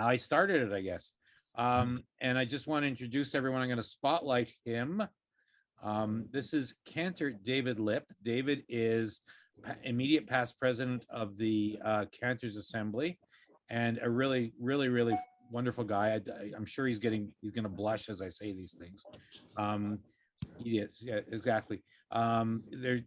I started it, I guess. And I just want to introduce everyone. I'm going to spotlight him. This is Cantor David Lipp. David is immediate past president of the Cantors Assembly, and a really, really, really wonderful guy. I'm sure he's going to blush as I say these things. He is, yeah, exactly.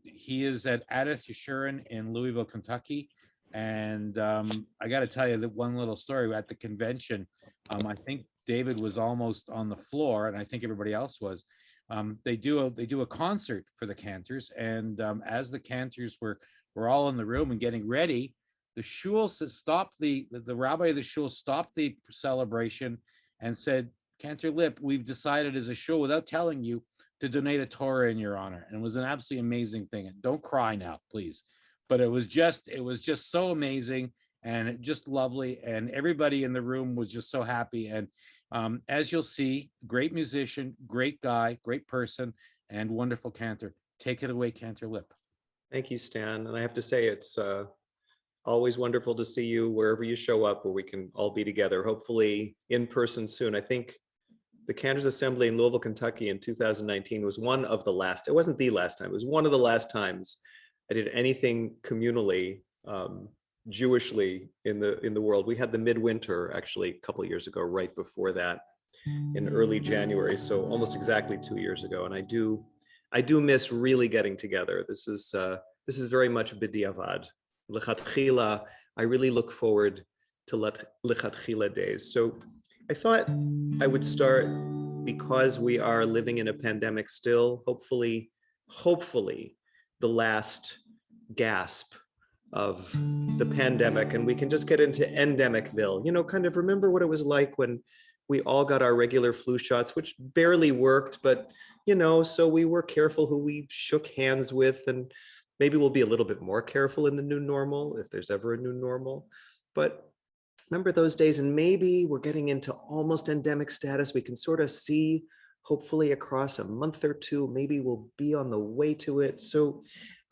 He is at Adath Jeshurun in Louisville, Kentucky. And I got to tell you that one little story at the convention. I think David was almost on the floor, and I think everybody else was. They do a concert for the Cantors, and as the Cantors were all in the room and getting ready, the shul stopped the rabbi of the shul stopped the celebration and said, "Cantor Lipp, we've decided as a shul, without telling you, to donate a Torah in your honor." And it was an absolutely amazing thing. And don't cry now, please. But it was just so amazing and just lovely. And everybody in the room was just so happy. And as you'll see, great musician, great guy, great person, and wonderful cantor. Take it away, Cantor Lipp. Thank you, Stan. And I have to say, it's always wonderful to see you wherever you show up, where we can all be together, hopefully in person soon. I think the Cantors Assembly in Louisville, Kentucky in 2019 was one of the last, it wasn't the last time, it was one of the last times I did anything communally, Jewishly in the world. We had the midwinter actually a couple of years ago, right before that in early January. So almost exactly 2 years ago. And I do miss really getting together. This is very much b'diavad. Lechatchila, I really look forward to lechatchila days. So I thought I would start, because we are living in a pandemic still, hopefully the last gasp of the pandemic, and we can just get into endemicville, kind of remember what it was like when we all got our regular flu shots, which barely worked, but so we were careful who we shook hands with, and maybe we'll be a little bit more careful in the new normal, if there's ever a new normal. But remember those days, and maybe we're getting into almost endemic status. We can sort of see, hopefully across a month or two, maybe we'll be on the way to it. So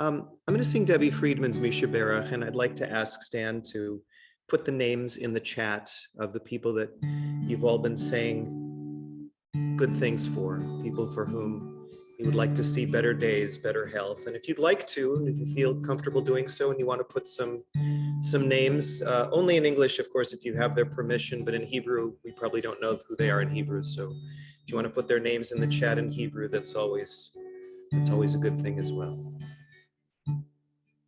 I'm going to sing Debbie Friedman's Mi Sheberach, and I'd like to ask Stan to put the names in the chat of the people that you've all been saying good things for, people for whom you would like to see better days, better health. And if you'd like to, and if you feel comfortable doing so, and you want to put some names, only in English, of course, if you have their permission, but in Hebrew, we probably don't know who they are in Hebrew. So if you want to put their names in the chat in Hebrew, that's always a good thing as well.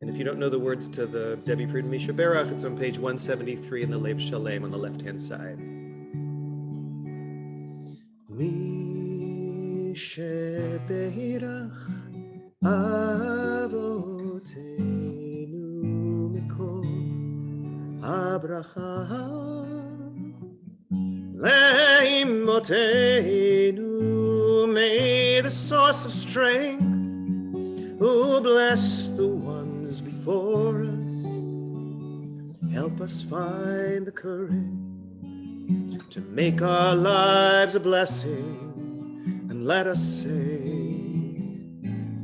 And if you don't know the words to the Debbie Friedman Mi Sheberach, it's on page 173 in the Lev Shalem on the left-hand side. Mi Sheberach Avotenu Mikol Habracha Leimotenu. May the source of strength, who bless the ones before us, help us find the courage to make our lives a blessing, and let us say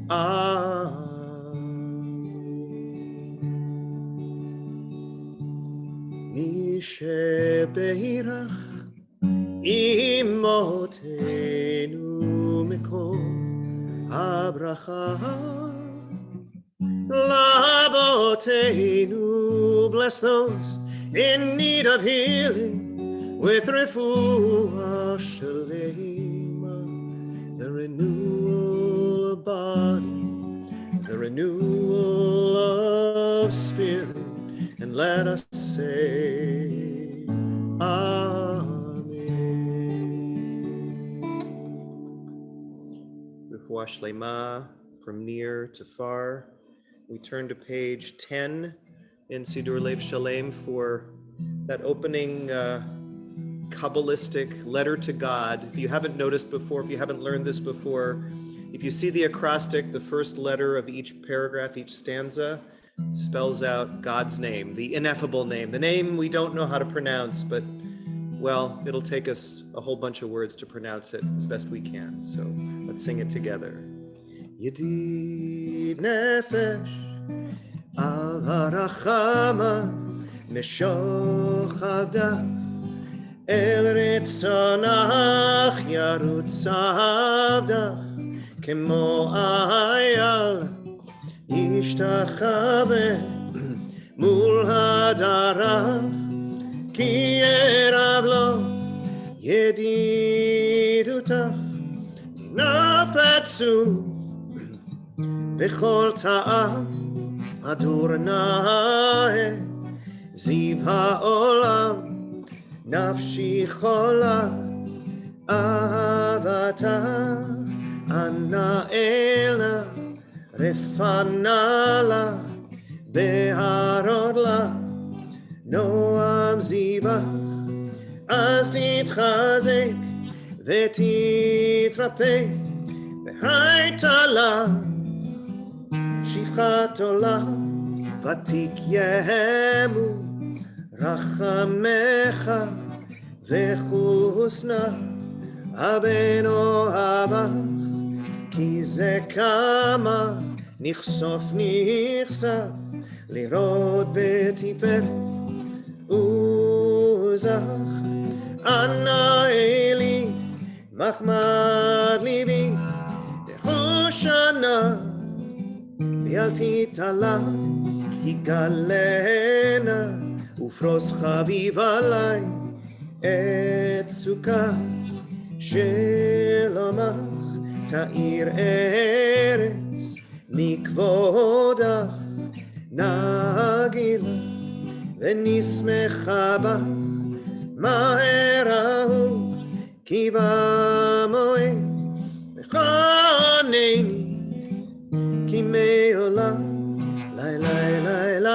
Amen. Mi shebeirach imotenu mikol habracha Labotenu. Bless those in need of healing with refuah shalema, the renewal of body, the renewal of spirit, and let us say Amen. Refuah shalema from near to far. We turn to page 10 in Sidur Lev Shalem for that opening Kabbalistic letter to God. If you haven't noticed before, if you haven't learned this before, if you see the acrostic, the first letter of each paragraph, each stanza, spells out God's name, the ineffable name, the name we don't know how to pronounce, but, well, it'll take us a whole bunch of words to pronounce it as best we can. So let's sing it together. Yedid nefesh al harachama meshoch avda אל רצונך ירוץ עבדך, כמו אייל ישתחווה מול הדרך, כי ערב לו ידידותך נפצו בכל טעם הדור נאה, זיו העולם נפשי חולה, אהבתך אנא אלה רפנה לה, בהרוד לה נועם זיווך, אז תתחזק ותתרפא, והייתה לה שפחת עולם, ותקיימו רחמך וחוסנה הבן אוהבך, כי זה כמה נחשוף לראות בתפארת עוזך. אנא אלי מחמד ליבי בחושנה, ואל תתעלה יגלנה, ופרוס חביב עלי את סוכה שלומך, תאיר ארץ מכבודך נגילה, ונשמחה בך מהר ההוא, כי במועד מכונני, כי מעולם לי לי לי לי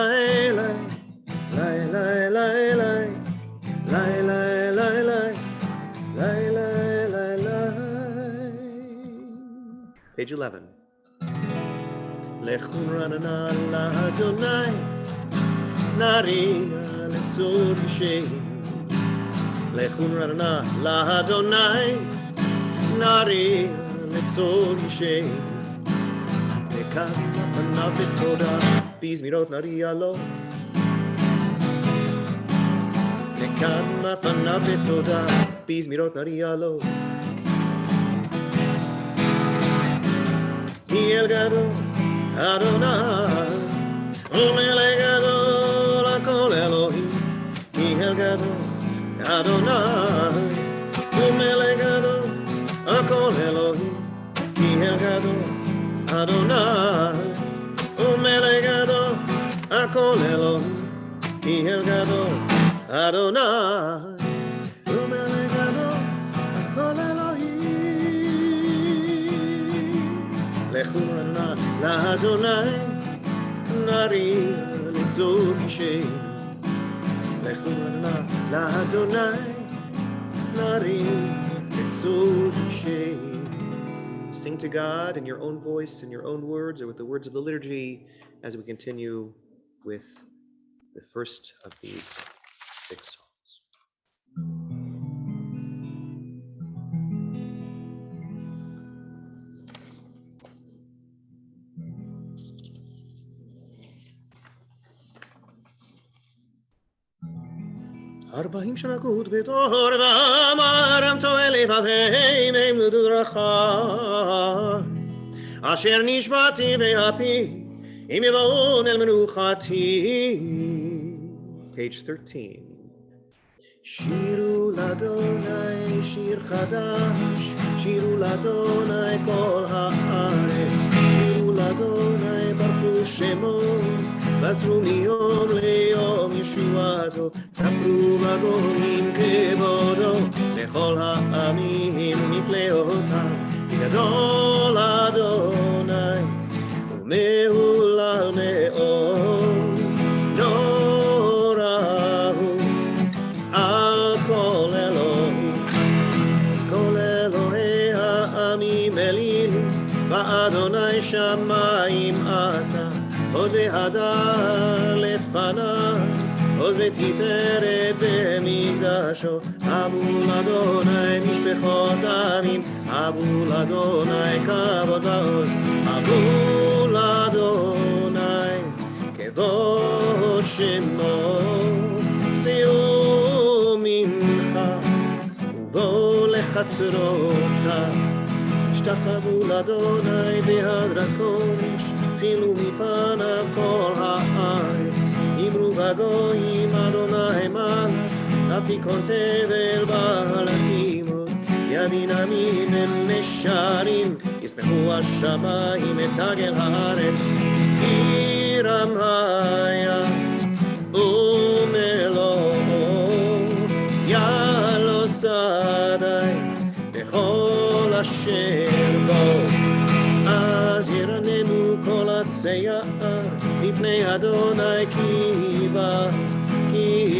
לי לי לי לי לי לי לי לי לי. Page 11. לכו רננה לאדוני, נריע לצור אישי. לכו רננה לאדוני, נריע לצור אישי. וכאן פניו בתודה, בזמירות נריע לו. וכאן פניו בתודה, בזמירות נריע לו. כי אל גדול אדוני, ומלך גדול הכל אלוהים. כי אל גדול אדוני, ומלך גדול הכל אלוהים. כי אל גדול אדוני, ומלך גדול הכל אלוהים. כי אל גדול אדוני, ומלך גדול הכל אלוהים. לכו רננה לאדוני, נריע לצור אישי. לכו רננה לאדוני, נריע לצור אישי. Sing to God in your own voice, in your own words, or with the words of the liturgy, as we continue with the first of these 6 songs. ארבעים שנה גוד בתור ואמרם תועל לבביהם עמדו דרכי, אשר נשבעתי באפי אם יבואון אל מנוחתי. Page 13. שירו לאדוני שיר חדש, שירו לאדוני כל הארץ, שירו לאדוני ברכו שמו, מסרו מיום ליום ישועתו, ספרו בגויים כבודו, לכל העמים נפלאותיו, כי גדול אדוני ומהולל מאוד, נורא הוא על כל אלוהים. כל אלוהי העמים אלילים, ואדוני שמיים עשה, עוד והדר לפניו, עוז ותפארת במקדשו. אבו לאדוני משפחות עמים, אבו לאדוני כבוד ועוז, אבו לאדוני כבוד שמו. שאו ממך בחצרותיו. השתחוו לאדוני בהדרת קודש, חילו מפניו כל הארץ. אמרו בגויים אדוני מלך, אפיקון תבל בעלתימו. יבין עמים ונשרים, ישמחו השמיים את עגל הארץ. עירם היה ומלואו, יעלו שדי בכל אשר בו. אז ירננו כל עצי יער לפני אדוני, כי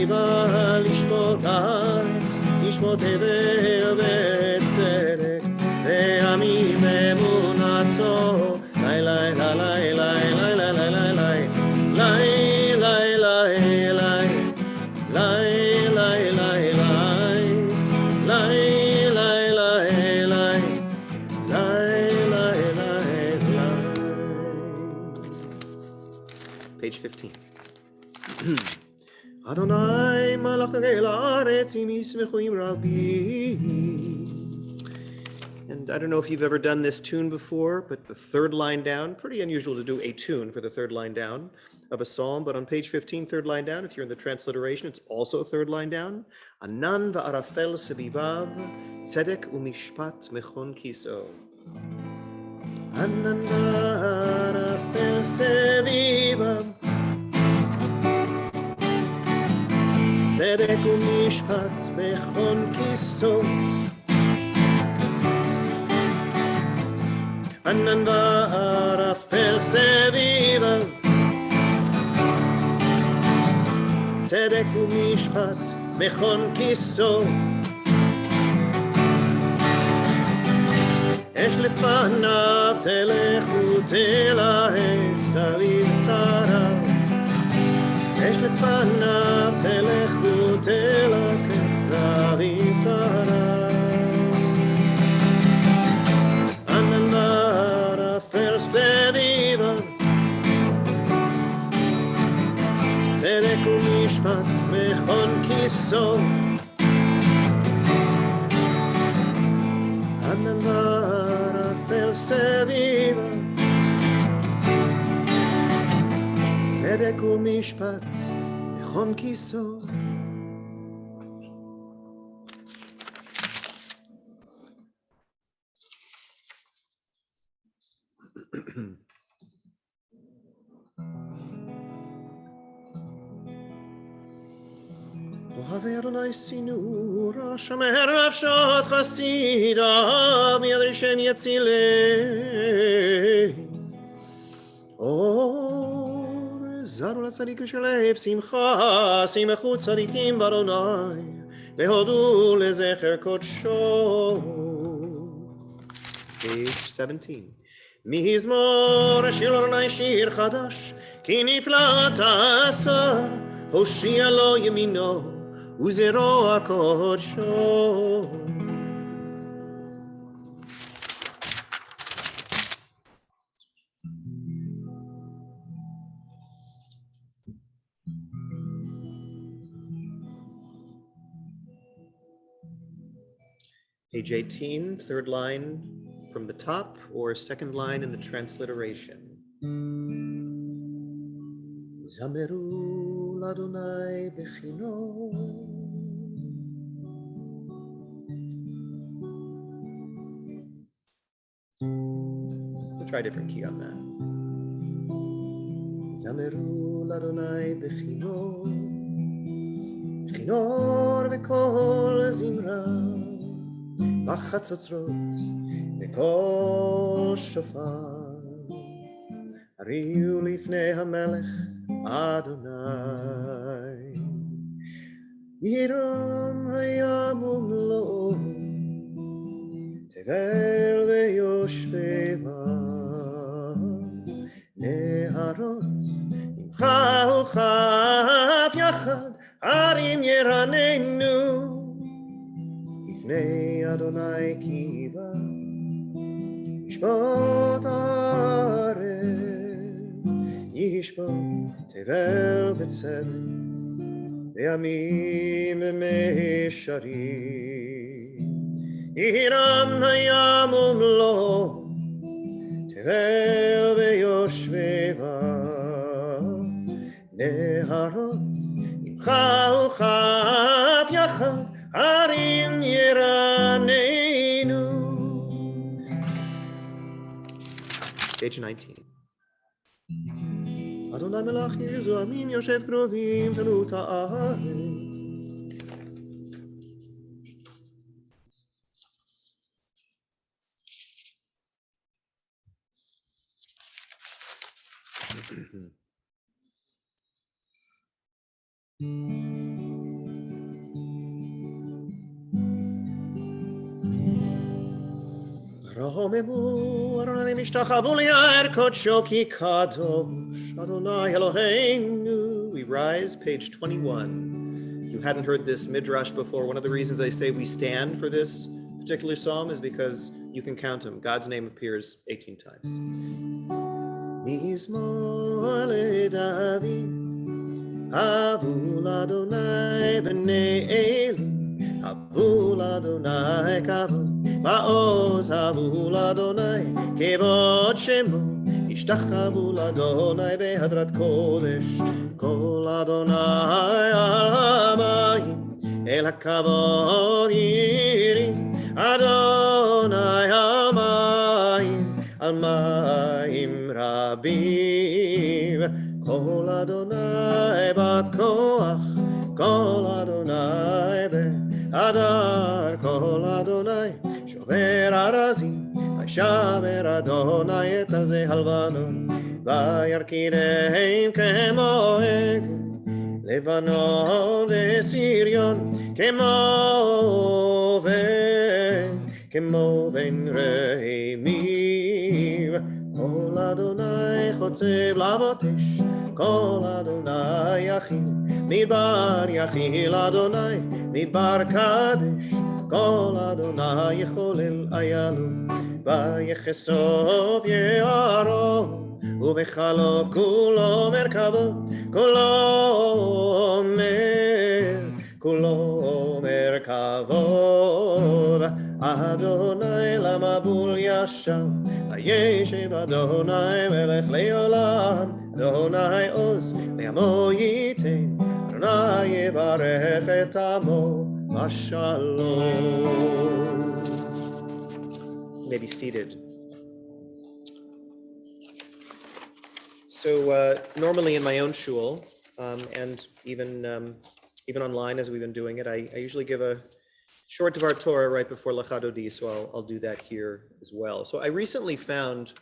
בא לשפוט הארץ, לשפוט הבל וצדק, ועמים אמונתו. לי לי לי לי לי לי לי Page 15. Adonai malach el haaretz im yismechu im rabim. And I don't know if you've ever done this tune before, but the third line down, pretty unusual to do a tune for the third line down of a psalm, but on page 15, third line down, if you're in the transliteration, it's also third line down. Anan va'arafel sevivav, tzedek umishpat mechon kiso. Anan va'arafel sevivav, tzedek umishpat mechon kiso. ענן וערפל סביבם, צדק ומשפט מכון כיסו. אש לפניו תלכו תלהב סביב צריו, אש לפניו תלכו תלהב סביב צריו. צדק ומשפט מכון כיסו. ענן וערפל סביבה, צדק ומשפט מכון כיסו. אוהבי אדוני שנורה, שומר נפשות חסידיו, מיד ראשון יצילי. אור זרו לצדיק ושלב שמחה, שמחו צדיקים באדוני, והודו לזכר קודשו. Page 17. מזמור השיר לאדוני שיר חדש, כי נפלאת עשה, הושיע לו ימינו וזרוע קודשו. Page 18, third line from the top, or second line in the transliteration. זמרו לאדוני בכינור, We'll try a different key on that. זמרו לאדוני בכינור, בכינור וכל זמרה, בחצוצרות וכל שופר. הריעו לפני המלך אדוני, ירום הים ומלואו, תבל ויושביו, נהרות עמך וכף יחד, ערים ירננו, לפני אדוני כי בא, ישפוט הארץ, ישפוט תבל בצדק, וימים ומישרים, עירם הים ומלואו, תבל ויושביה, נהרות עמך וכף יחד, הרים ירננו. Page 19. אדוני מלך עיר זועמים יושב קרובים חנות הארץ. רוממו אדוני משתחוו ליער קודשו כי קדוש אדוני אלוהינו. We rise, page 21. If you hadn't heard this midrash before, one of the reasons I say we stand for this particular psalm is because you can count them. God's name appears 18 times. מזמור לדוד, הבו לאדוני בני אלי, הבו לאדוני כבוד, מעוז הבו לאדוני כבוד שמו, השתחוו לאדוני בהדרת קודש, כל אדוני על המים, אל הכבוד ירים, אדוני על מים, על מים רבים, כל אדוני בת כוח, כל אדוני בהדר, כל אדוני שובר ארזים, וישבר אדוני את ארזי הלבנון, וירקידם כמו עגל, לבנון וסיריון, כמו בן רעמים, כל אדוני חוצב להבות אש, כל אדוני יכיל, מדבר יכיל אדוני, מדבר קדש, כל אדוני יחולל איילון, ויחשוף יערו, ובחלו כולו מרכבות, כולו מרכבות, אדוני למבול ישב, וישב אדוני מלך לעולם, אדוני עוז לעמו ייתן, אדוני יברך את עמו בשלום. You may be seated. So normally in my own shul, and even online as we've been doing it, I usually give a short Dvar Torah right before Lachadodi, so I'll do that here as well. So I recently found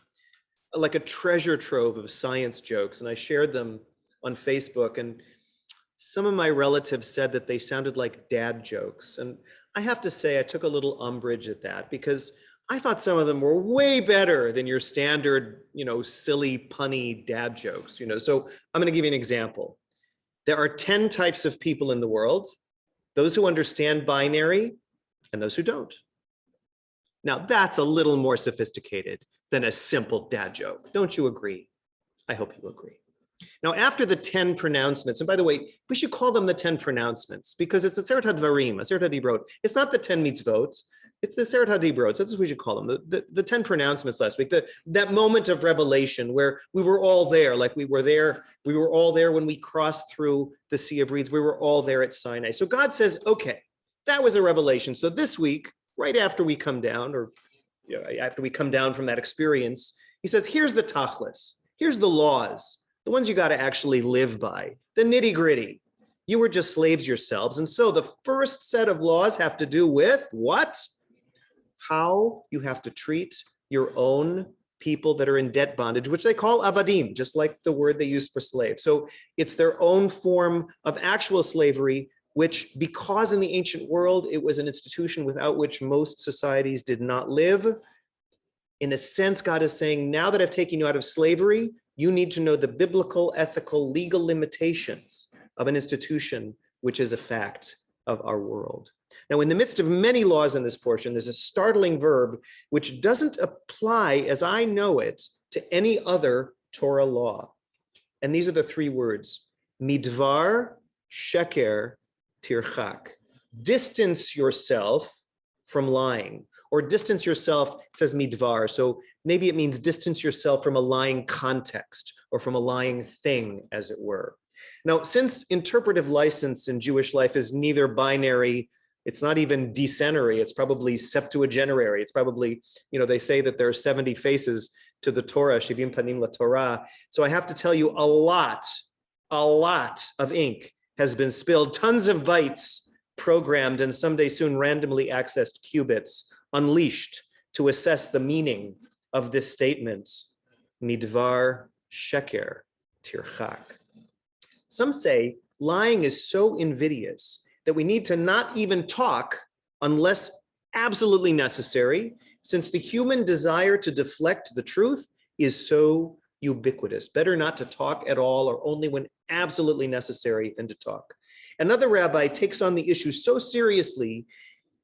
like a treasure trove of science jokes, and I shared them on Facebook, and some of my relatives said that they sounded like dad jokes. And I have to say, I took a little umbrage at that because I thought some of them were way better than your standard, silly, punny dad jokes, So I'm going to give you an example. There are 10 types of people in the world, those who understand binary and those who don't. Now, that's a little more sophisticated than a simple dad joke. Don't you agree? I hope you agree. Now, after the 10 pronouncements, and by the way, we should call them the 10 pronouncements because it's a Aseret HaDvarim, a Aseret HaDibrot. It's not the 10 mitzvot, it's the Aseret HaDibrot. That's what we should call them, the 10 pronouncements last week, that moment of revelation where we were all there, like we were all there when we crossed through the Sea of Reeds, we were all there at Sinai. So God says, okay, that was a revelation. So this week, right after we come down, or after we come down from that experience, he says, here's the tachlis, here's the laws, the ones you got to actually live by, the nitty gritty. You were just slaves yourselves. And so the first set of laws have to do with what? How you have to treat your own people that are in debt bondage, which they call avadim, just like the word they use for slave. So it's their own form of actual slavery, which because in the ancient world, it was an institution without which most societies did not live. In a sense, God is saying, now that I've taken you out of slavery, you need to know the biblical, ethical, legal limitations of an institution, which is a fact of our world. Now, in the midst of many laws in this portion, there's a startling verb which doesn't apply, as I know it, to any other Torah law. And these are the three words, midvar sheker tirchak. Distance yourself from lying. Or distance yourself, it says midvar. So maybe it means distance yourself from a lying context or from a lying thing, as it were. Now, since interpretive license in Jewish life is neither binary, it's not even decenary, it's probably septuagenary. It's probably, they say that there are 70 faces to the Torah, Shivim Panim La Torah. So I have to tell you, a lot of ink has been spilled, tons of bytes programmed and someday soon randomly accessed qubits unleashed to assess the meaning of this statement, midvar sheker tirchak. Some say lying is so invidious that we need to not even talk unless absolutely necessary, since the human desire to deflect the truth is so ubiquitous. Better not to talk at all, or only when absolutely necessary than to talk. Another rabbi takes on the issue so seriously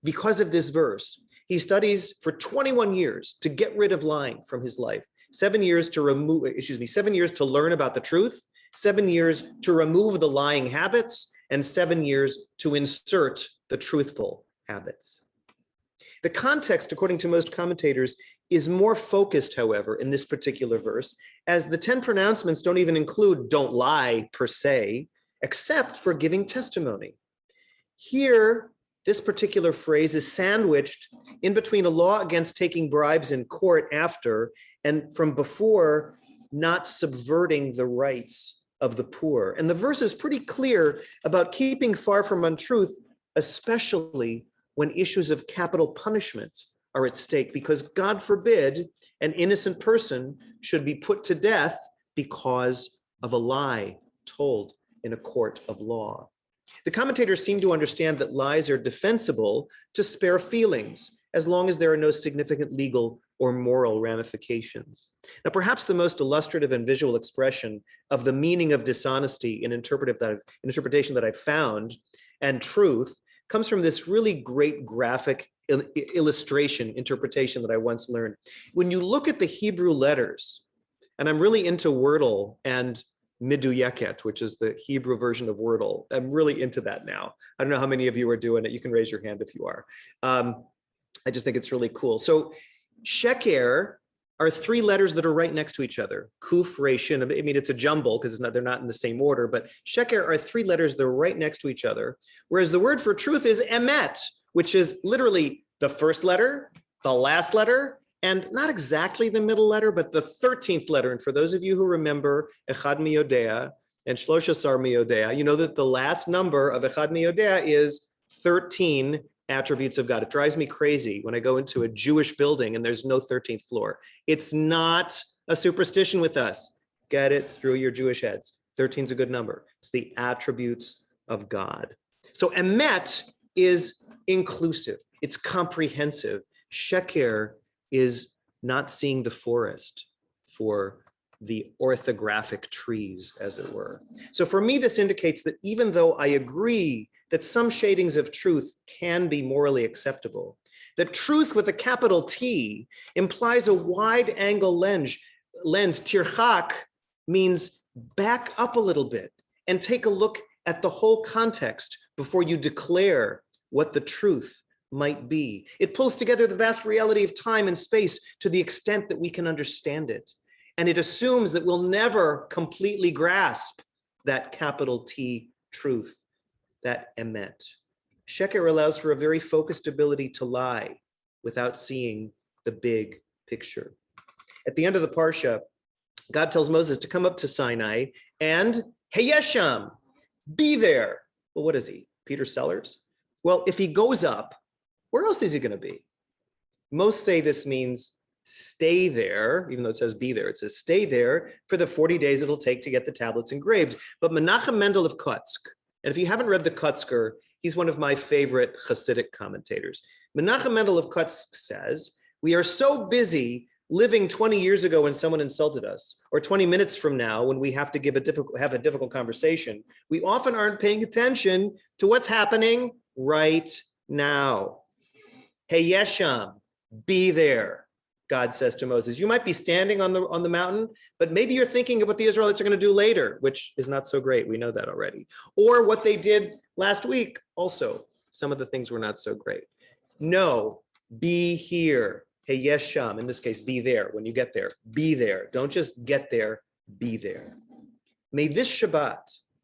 because of this verse. He studies for 21 years to get rid of lying from his life. 7 years to learn about the truth, 7 years to remove the lying habits, and 7 years to insert the truthful habits. The context, according to most commentators, is more focused, however, in this particular verse, as the 10 pronouncements don't even include don't lie per se, except for giving testimony. Here, this particular phrase is sandwiched in between a law against taking bribes in court after, and from before, not subverting the rights of the poor. And the verse is pretty clear about keeping far from untruth, especially when issues of capital punishment are at stake, because God forbid an innocent person should be put to death because of a lie told in a court of law. The commentators seem to understand that lies are defensible to spare feelings, as long as there are no significant legal or moral ramifications. Now, perhaps the most illustrative and visual expression of the meaning of dishonesty in interpretation that I've found, and truth, comes from this really great graphic illustration interpretation that I once learned. When you look at the Hebrew letters, and I'm really into Wordle and Miduyeket, which is the Hebrew version of Wordle. I'm really into that now. I don't know how many of you are doing it. You can raise your hand if you are. I just think it's really cool. So sheker are 3 letters that are right next to each other. Kuf, Reshin. I mean, it's a jumble because they're not in the same order, but sheker are 3 letters that are right next to each other. Whereas the word for truth is emet, which is literally the first letter, the last letter, and not exactly the middle letter, but the 13th letter. And for those of you who remember Echad Miyodea and Shloshasar Miyodea, you know that the last number of Echad Miyodea is 13 attributes of God. It drives me crazy when I go into a Jewish building and there's no 13th floor. It's not a superstition with us. Get it through your Jewish heads. 13 is a good number. It's the attributes of God. So emet is inclusive. It's comprehensive. Sheker is not seeing the forest for the orthographic trees, as it were. So for me, this indicates that even though I agree that some shadings of truth can be morally acceptable, that truth with a capital T implies a wide angle lens. Tirchak means back up a little bit and take a look at the whole context before you declare what the truth might be. It pulls together the vast reality of time and space to the extent that we can understand it. And it assumes that we'll never completely grasp that capital T truth, that emet. Sheker allows for a very focused ability to lie without seeing the big picture. At the end of the Parsha, God tells Moses to come up to Sinai and Hayesham, be there. Well, what is he? Peter Sellers? Well, if he goes up, where else is he going to be? Most say this means stay there, even though it says be there. It says stay there for the 40 days it'll take to get the tablets engraved. But Menachem Mendel of Kotsk, and if you haven't read the Kotzker, he's one of my favorite Hasidic commentators. Menachem Mendel of Kotsk says, we are so busy living 20 years ago when someone insulted us, or 20 minutes from now when we have to have a difficult conversation, we often aren't paying attention to what's happening right now. Hey Yesham, be there, God says to Moses. You might be standing on the mountain, but maybe you're thinking of what the Israelites are going to do later, which is not so great. We know that already. Or what they did last week also. Some of the things were not so great. No, be here. Hey, yesham, in this case, be there. When you get there, be there. Don't just get there, be there. May this Shabbat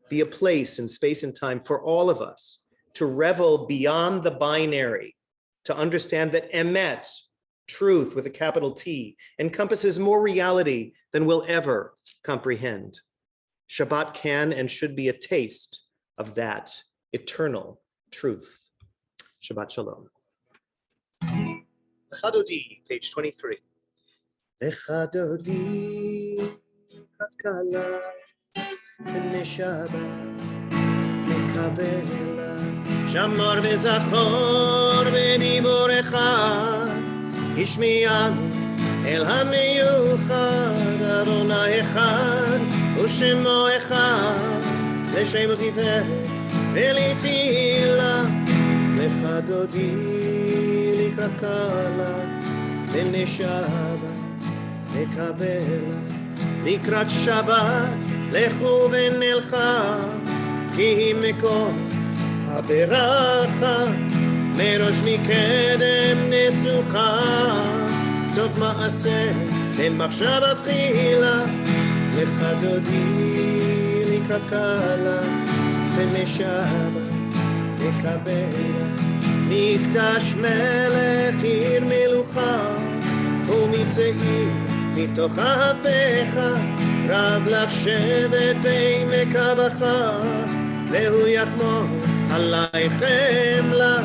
be a place in space and time for all of us to revel beyond the binary, to understand that emet, truth with a capital T, encompasses more reality than we'll ever comprehend. Shabbat can and should be a taste of that eternal truth. Shabbat Shalom. Lecha Dodi, page 23. Lecha Dodi, Kakala, Neshaba, Mekabela, Shamar v'Zachor v'Diborecha, Ishmianu El HaMeyuchad, Adonai Echad, U'Shemo Echad, L'Shem Tiferet v'Litila, Lecha Dodi likrat kala, v'Neshaba, Mekabela, likrat Shabbat, Lechu v'Nelcha, Ki Mekor הברכה, מראש מקדם נסוכה, סוף מעשה למחשבה תחילה, לך דודי לקראת קלה, ונשבה לקבלה, מקדש מלך עיר מלוכה, ומצעיר מתוך ההפכה, רב לך שבט בעמק הבכה, והוא יחמור עלי חמלה,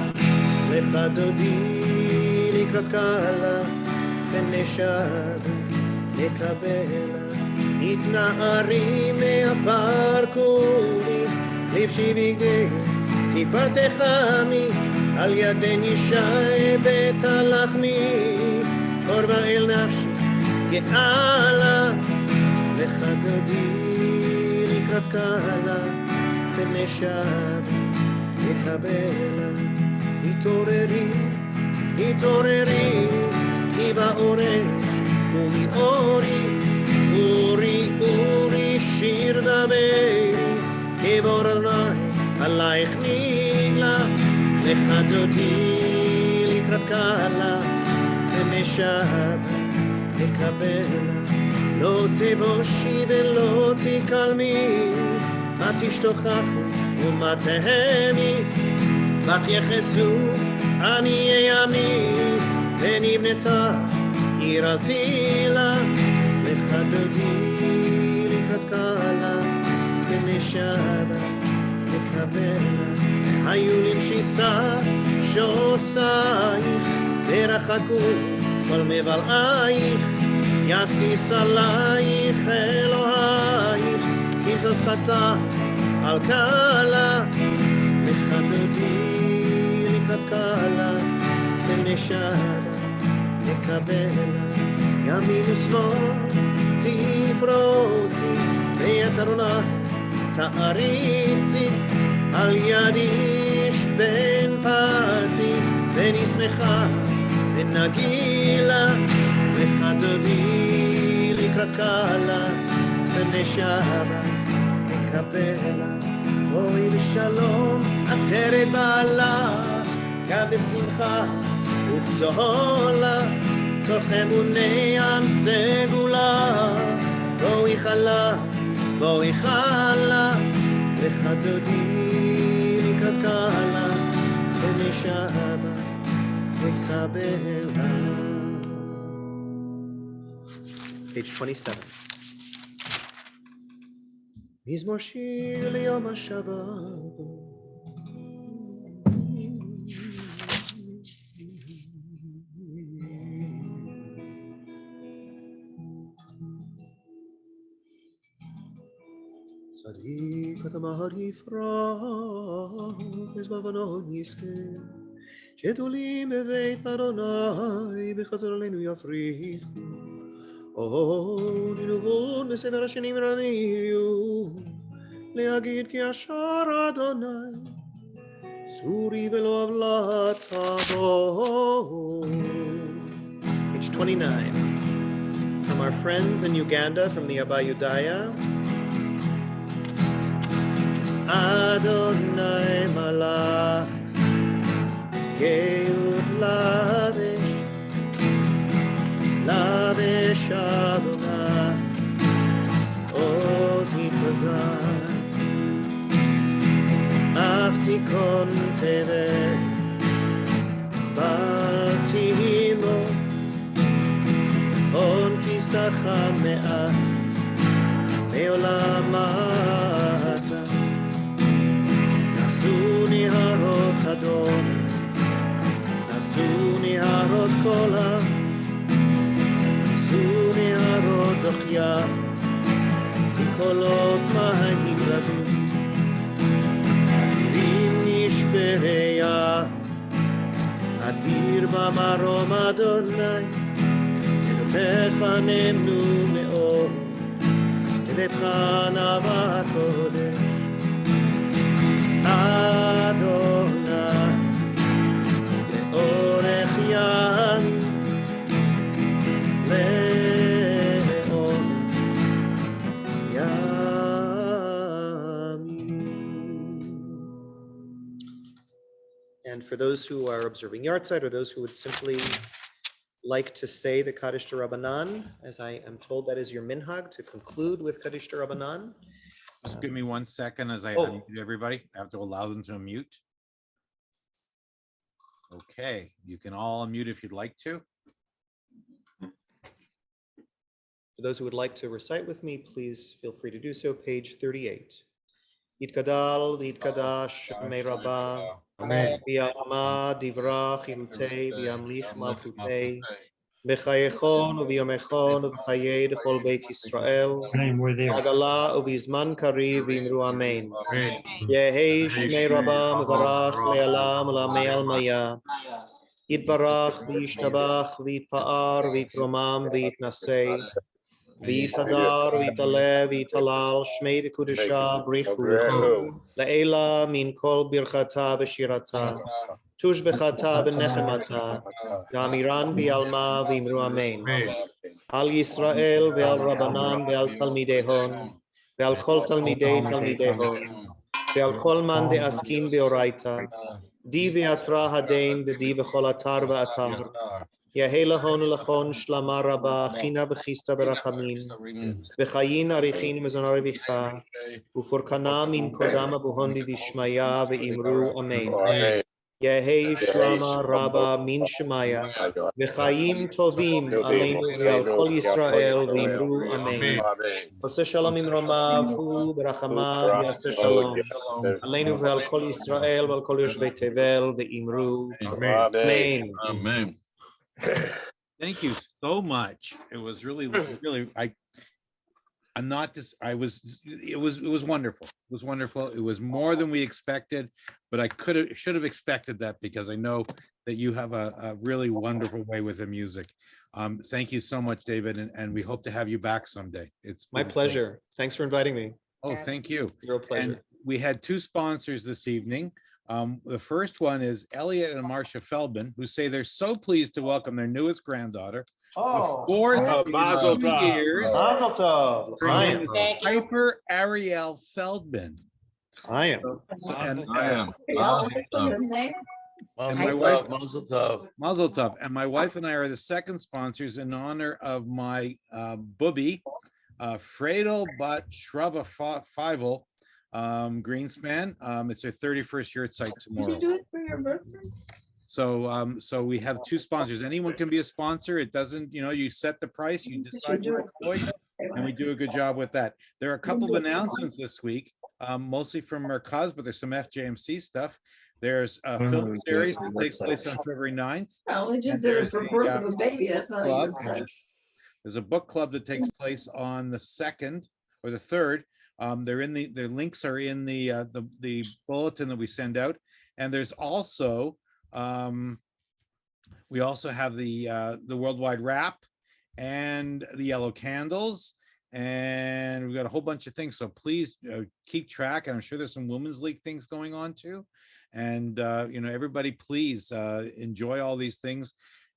לך דודי לקראת קלה, ונשבה לקבלה, התנערי מעפר כולי, לבשי בגדי תפארתך עמי, על ידי ישי בית הלחמי, קורבה אל נפשי גאלה, לך דודי לקראת קלה, ונשבה לקבלה, התעוררי, התעוררי, כי באורך קומי אורי, אורי, אורי, שיר דברי, כבור אדוני עלייך נגלה, לך דודי לקראת קלה, ונשבה לקבלה, לא תבושי ולא תקלמי, מה תשתוכחו ומה תהמי, לך יחסו עניי עמי, ונבנתה עיר על תילה, לך דודי לקראת קלה, ונשבה לקבלה, היו למשיסה שעושייך, ורחקו כל מבלעייך, יסיס עלייך אלוהייך, תמסוס חטא על קלה, לך דודי לקראת קלה, ונשבה לקבלה, ימין ושמאל תפרוצי, ואת אדוני תעריצי, על יד איש בן פרצי, ונשמחה ונגילה, לך דודי לקראת קלה, ונשבה לקבלה, אוי לשלום עטרת בעלה, גם בשמחה ובצהולה, תוך אמוני עם סגולה, בואי חלה, בואי חלה, לך דודי לקראת קלה, ונשבה לקבלה. Page 27. מזמור שיר ליום השבת, צדיק אתה מהר יפרח, וזבבנו יזכה, שתולים בבית אדוני, בחצר עלינו יפריחו. ננובון בספר השנים רניו, להגיד כי אשר אדוני, צורי ולא עוולה תבוא. Page 29. From our friends in Uganda, from the Abba Yudaya. Adonai malach, Gehut lavish Adonai, Oz Hitazar, Aftikon Teve, Baltimo, On Kisacha Me'at, Me'olamata, Nasuni Harot Adon, Nasuni Harot Kola, Nasuni Harot Dochya, Nikolot Mahim Rabim, Adirim Nishbereya, Adir Bamarom Adonai, Techanenu Me'or, Letchanav HaKodesh, Adonai, Le'orech Yamim, Le'or Yamim. And for those who are observing Yartzheit, or those who would simply like to say the Kaddish D'Rabbanan, as I am told that is your minhag, to conclude with Kaddish D'Rabbanan. Just give me 1 second as I Oh. unmute everybody. I have to allow them to unmute. Okay, you can all unmute if you'd like to. For those who would like to recite with me, please feel free to do so. Page 38. Yitkadal v'yitkadash Shemei Rabbah, Amen. v'yama divra chilutei v'yamlich malchutei, b'chayechon u'v'yomechon u'b'chayei d'chol Beit Yisrael, Name, we're there. Agala u'v'zman kariv v'imru amen. Yehei Shemei Rabbah mevarach le'alam u'lamei almaya, yitbarach v'yishtabach v'yitpa'ar v'yitromam v'yitnasei, V'yitadar, v'yitaleh, v'yitalal, Shmei v'kudesha, brichu, La'ela min kol birchata v'shirata, Tush b'chata v'nechemata, Gamiran v'yalma v'imru amen. Al Yisrael v'al Rabbanan v'al Talmidehon, v'al kol Talmidei Talmidehon, v'al kol man de'askin be'oraita, Di v'yatra hadein v'di v'chol atar v'atar, Yehela hon lachon shlama rabba china v'chista berachamim v'chayin arichin mezonari v'cha u'forkana min kodama buhondi v'ishmaya v'imru amen. Yehei shlama rabba min shemaya v'chayim tovim aleinu v'al kol Yisrael v'imru amen. Oseh shalom imromav hu berachamav yaseh shalom aleinu v'al kol Yisrael v'al kol yoshvei tevel v'imru amen. Amen. Thank you so much. It was really, really, I'm not just, it was wonderful. It was wonderful. It was more than we expected, but I should have expected that because I know that you have a really wonderful way with the music. Thank you so much, David. And we hope to have you back someday. It's My been pleasure. Thanks for inviting me. Oh, thank you. Real pleasure. And we had two sponsors this evening. The first one is Elliott and Marcia Feldman, who say they're so pleased to welcome their newest granddaughter. Oh, the fourth Mazel in 2 tov. years. Mazel tov. Her name is Thank you. Piper Arielle Feldman. I am. And my wife, Mazel tov. Mazel tov. And my wife and I are the second sponsors in honor of my booby, Fraidl but Shraga Fievel, Greenspan. It's her 31st Yartzheit tomorrow. Did you do it for your birthday? So so we have two sponsors. Anyone can be a sponsor. It doesn't, you set the price, you decide what it's for you, and we do a good job with that. There are a couple of announcements this week, mostly from Merkaz, but there's some FJMC stuff. There's a film series that takes place on February 9th. Well, we just did it for birth of a baby. That's not even. There's a book club that takes place on the 2nd or the 3rd. They're in the links are in the bulletin that we send out. And there's also we also have the worldwide wrap and the yellow candles, and we've got a whole bunch of things. So please keep track. And I'm sure there's some Women's League things going on too. And everybody, please enjoy all these things.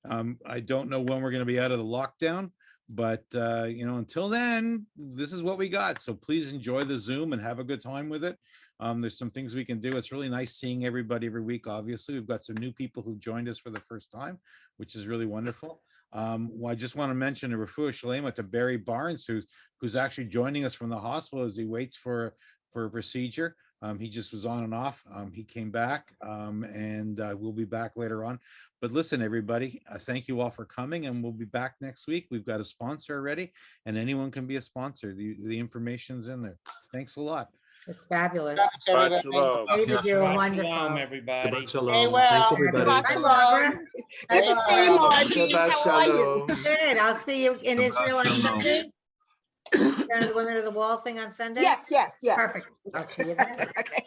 I don't know when we're going to be out of the lockdown, But, until then, this is what we got. So please enjoy the Zoom and have a good time with it. There's some things we can do. It's really nice seeing everybody every week. Obviously, we've got some new people who joined us for the first time, which is really wonderful. I just want to mention a refuah shalema to Barry Barnes, who's actually joining us from the hospital as he waits for a procedure. He just was on and off. He came back, and we'll be back later on. But listen, everybody, thank you all for coming, and we'll be back next week. We've got a sponsor already, and anyone can be a sponsor. The information's in there. Thanks a lot. It's fabulous. Shabbat shalom. David, you're Shalom, wonderful. everybody. Shabbat shalom. Hey, well, Thanks, everybody. Shabbat Bye, shalom. Barbara. Good to see you, Margie. Shabbat How are you? shalom. Good. I'll see you in Shabbat Israel on shalom. Sunday. Down to the Women of the Wall thing on Sunday? Yes, yes, yes. Perfect. I'll see you then. Okay.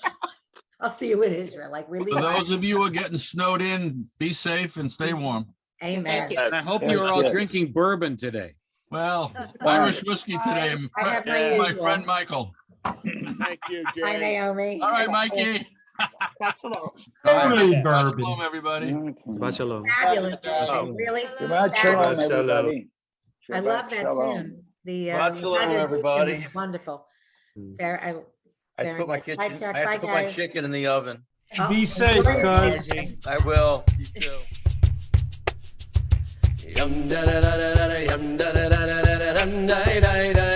I'll see you in Israel, like we leave. For those of you who are getting snowed in, be safe and stay warm. Amen. Thank you. And I hope you're all drinking bourbon today. Well, Irish whiskey today, I have my my usual. friend Michael. Thank you, Hi, Jay. Naomi. All right, Mikey. Shabbat shalom. Totally Shalom, bourbon. everybody. Shabbat shalom. Fabulous. Shalom. Really Shabbat shalom, fabulous. everybody. I love that Shalom. tune. The Shabbat shalom, Hazzan everybody. tune is wonderful. Mm. I have to put my Very nice. kitchen, Bye, I have to put my guys. chicken in the oven. Oh, Be safe, enjoy your guys. chicken. I will. You too. Yum da da da da da, yum da da da da da, dum da da da.